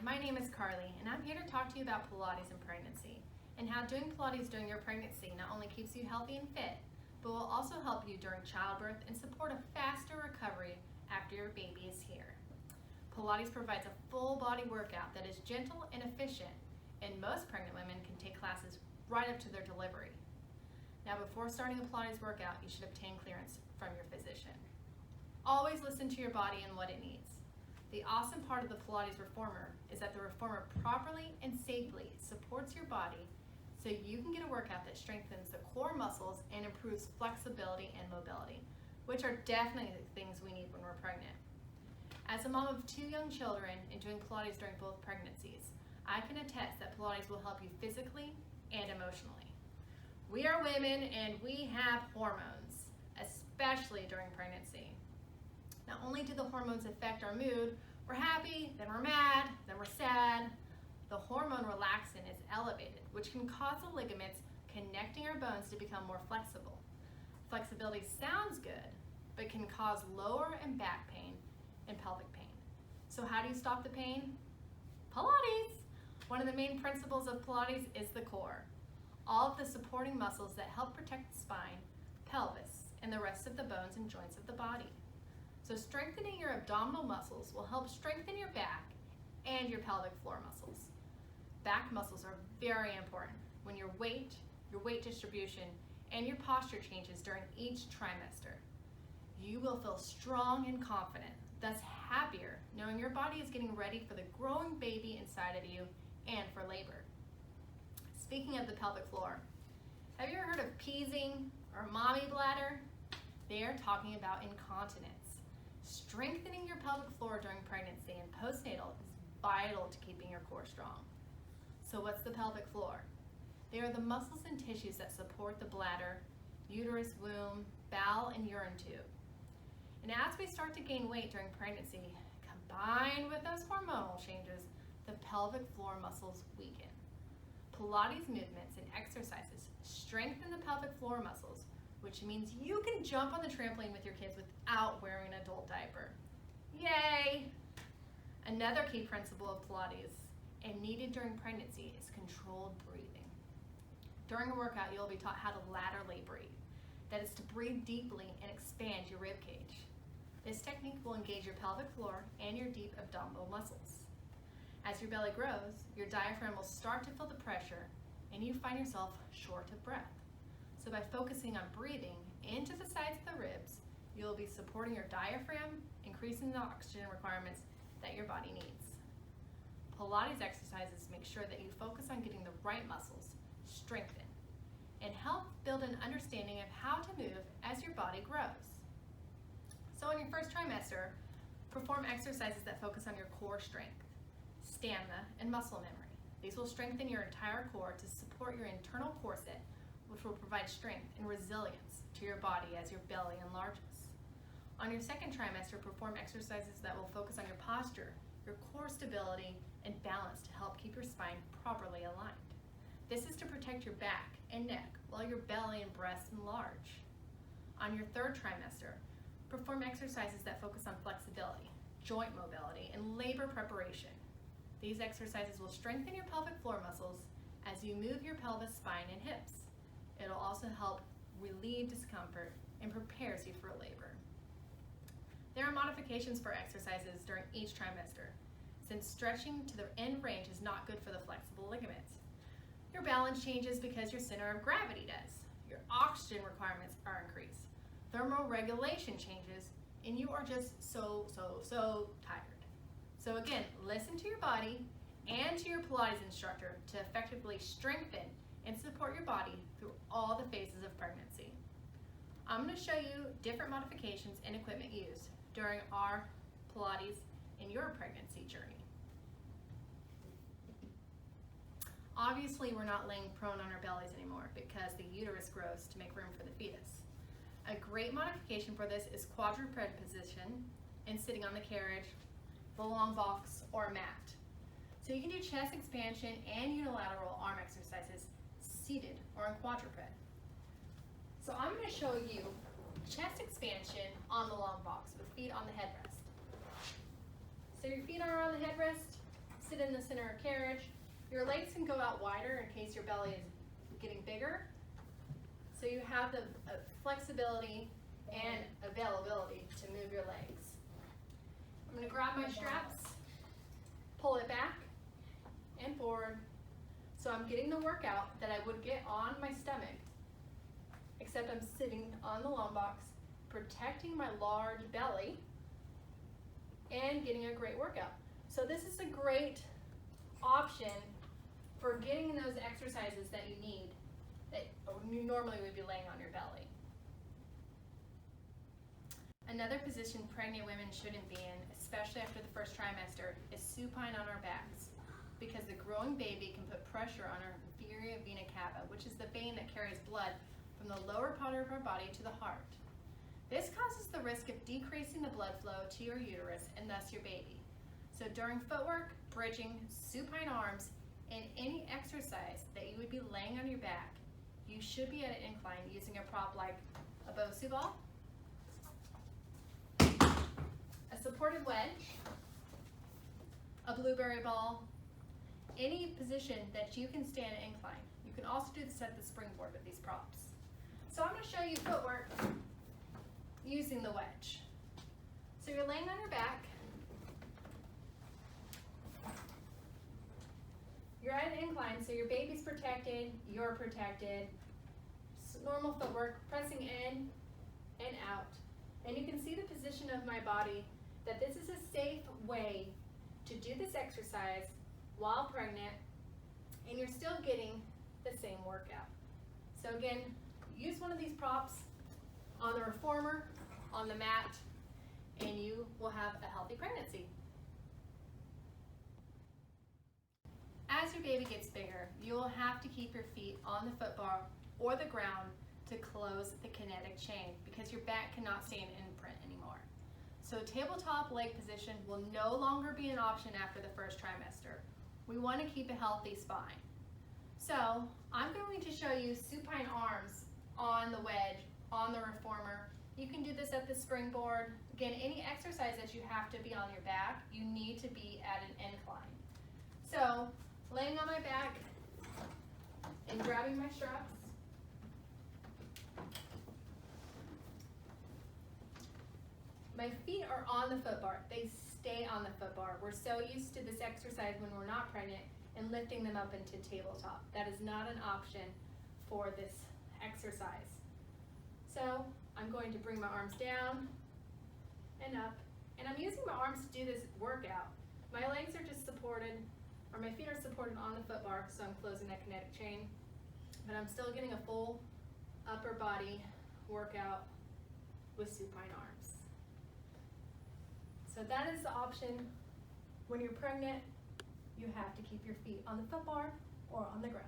my name is Carleigh, and I'm here to talk to you about Pilates and pregnancy, and how doing Pilates during your pregnancy not only keeps you healthy and fit, but will also help you during childbirth and support a faster recovery after your baby is here. Pilates provides a full body workout that is gentle and efficient, and most pregnant women can take classes right up to their delivery. Now, before starting a Pilates workout, you should obtain clearance from your physician. Always listen to your body and what it needs. The awesome part of the Pilates reformer is that the reformer properly and safely supports your body so you can get a workout that strengthens the core muscles and improves flexibility and mobility, which are definitely the things we need when we're pregnant. As a mom of 2 young children and doing Pilates during both pregnancies, I can attest that Pilates will help you physically and emotionally. We are women and we have hormones, especially during pregnancy. Not only do the hormones affect our mood, we're happy, then we're mad, then we're sad. The hormone relaxin is elevated, which can cause the ligaments connecting our bones to become more flexible. Flexibility sounds good, but can cause lower and back pain and pelvic pain. So how do you stop the pain? Pilates! One of the main principles of Pilates is the core. All of the supporting muscles that help protect the spine, pelvis, and the rest of the bones and joints of the body. So strengthening your abdominal muscles will help strengthen your back and your pelvic floor muscles. Back muscles are very important when your weight distribution, and your posture changes during each trimester. You will feel strong and confident, thus happier, knowing your body is getting ready for the growing baby inside of you and for labor. Speaking of the pelvic floor, have you ever heard of peasing or mommy bladder? They are talking about incontinence. Strengthening your pelvic floor during pregnancy and postnatal is vital to keeping your core strong. So what's the pelvic floor? They are the muscles and tissues that support the bladder, uterus, womb, bowel, and urine tube. And as we start to gain weight during pregnancy, combined with those hormonal changes, the pelvic floor muscles weaken. Pilates movements and exercises strengthen the pelvic floor muscles, which means you can jump on the trampoline with your kids without wearing an adult diaper. Yay! Another key principle of Pilates, and needed during pregnancy, is controlled breathing. During a workout, you'll be taught how to laterally breathe. That is to breathe deeply and expand your rib cage. This technique will engage your pelvic floor and your deep abdominal muscles. As your belly grows, your diaphragm will start to feel the pressure and you find yourself short of breath. So by focusing on breathing into the sides of the ribs, you'll be supporting your diaphragm, increasing the oxygen requirements that your body needs. Pilates exercises make sure that you focus on getting the right muscles strengthened and help build an understanding of how to move as your body grows. So in your first trimester, perform exercises that focus on your core strength, stamina, and muscle memory. These will strengthen your entire core to support your internal corset, which will provide strength and resilience to your body as your belly enlarges. On your second trimester, perform exercises that will focus on your posture, your core stability, and balance to help keep your spine properly aligned. This is to protect your back and neck while your belly and breasts enlarge. On your third trimester, perform exercises that focus on flexibility, joint mobility, and labor preparation. These exercises will strengthen your pelvic floor muscles as you move your pelvis, spine, and hips. It'll also help relieve discomfort and prepares you for labor. There are modifications for exercises during each trimester, since stretching to the end range is not good for the flexible ligaments. Your balance changes because your center of gravity does. Your oxygen requirements are increased. Thermal regulation changes, and you are just so tired. So again, listen to your body and to your Pilates instructor to effectively strengthen and support your body through all the phases of pregnancy. I'm going to show you different modifications and equipment used during our Pilates in your pregnancy journey. Obviously, we're not laying prone on our bellies anymore because the uterus grows to make room for the fetus. A great modification for this is quadruped position and sitting on the carriage, the long box, or a mat. So you can do chest expansion and unilateral arm exercises seated or in quadruped. So I'm going to show you chest expansion on the long box with feet on the headrest. So your feet are on the headrest, sit in the center of carriage. Your legs can go out wider in case your belly is getting bigger. So you have the flexibility and availability to move your legs. I'm going to grab my straps, pull it back and forward. So I'm getting the workout that I would get on my stomach, except I'm sitting on the long box, protecting my large belly and getting a great workout. So this is a great option for getting in those exercises that you need, that you normally would be laying on your belly. Another position pregnant women shouldn't be in, especially after the first trimester, is supine on our backs, because the growing baby can put pressure on our inferior vena cava, which is the vein that carries blood from the lower part of our body to the heart. This causes the risk of decreasing the blood flow to your uterus and thus your baby. So during footwork, bridging, supine arms, and any exercise that you would be laying on your back, you should be at an incline using a prop like a Bosu ball, a supported wedge, a blueberry ball, any position that you can stand at incline. You can also do this at the springboard with these props. So I'm going to show you footwork using the wedge. So you're laying on your back. You're at an incline, so your baby's protected, you're protected. Normal footwork, pressing in and out. And you can see the position of my body, that this is a safe way to do this exercise while pregnant, and you're still getting the same workout. So again, use one of these props on the reformer, on the mat, and you will have a healthy pregnancy. As your baby gets bigger, you will have to keep your feet on the foot bar or the ground to close the kinetic chain, because your back cannot stay in imprint anymore. So tabletop leg position will no longer be an option after the first trimester. We want to keep a healthy spine. So I'm going to show you supine arms on the wedge, on the reformer. You can do this at the springboard. Again, any exercise that you have to be on your back, you need to be at an incline. So laying on my back and grabbing my straps. My feet are on the foot bar. They stay on the foot bar. We're so used to this exercise when we're not pregnant and lifting them up into tabletop. That is not an option for this exercise. So I'm going to bring my arms down and up, and I'm using my arms to do this workout. My legs are just supported, or my feet are supported on the foot bar, so I'm closing that kinetic chain, but I'm still getting a full upper body workout with supine arms. So that is the option. When you're pregnant, you have to keep your feet on the foot bar or on the ground.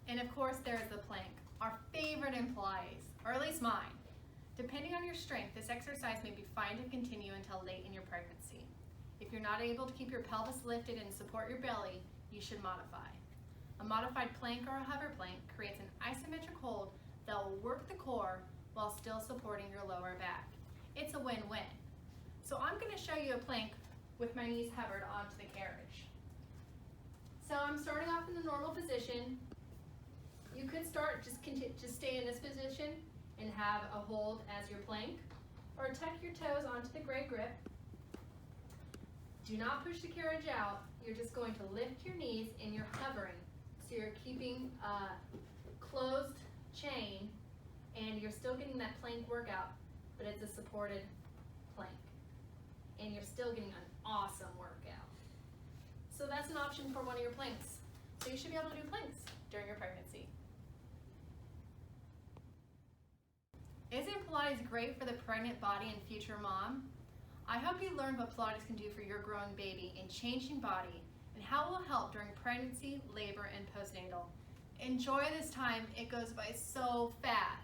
And of course, there is the plank, our favorite in Pilates, or at least mine. Depending on your strength, this exercise may be fine to continue until late in your pregnancy. If you're not able to keep your pelvis lifted and support your belly, you should modify. A modified plank or a hover plank creates an isometric hold that will work the core while still supporting your lower back. It's a win-win. So I'm going to show you a plank with my knees hovered onto the carriage. So I'm starting off in the normal position. You could start, just stay in this position and have a hold as your plank, or tuck your toes onto the gray grip. Do not push the carriage out. You're just going to lift your knees and you're hovering. So you're keeping a closed chain and you're still getting that plank workout, but it's a supported plank. And you're still getting an awesome workout. So that's an option for one of your planks. So you should be able to do planks during your pregnancy. Isn't Pilates great for the pregnant body and future mom? I hope you learned what Pilates can do for your growing baby and changing body, and how it will help during pregnancy, labor, and postnatal. Enjoy this time. It goes by so fast.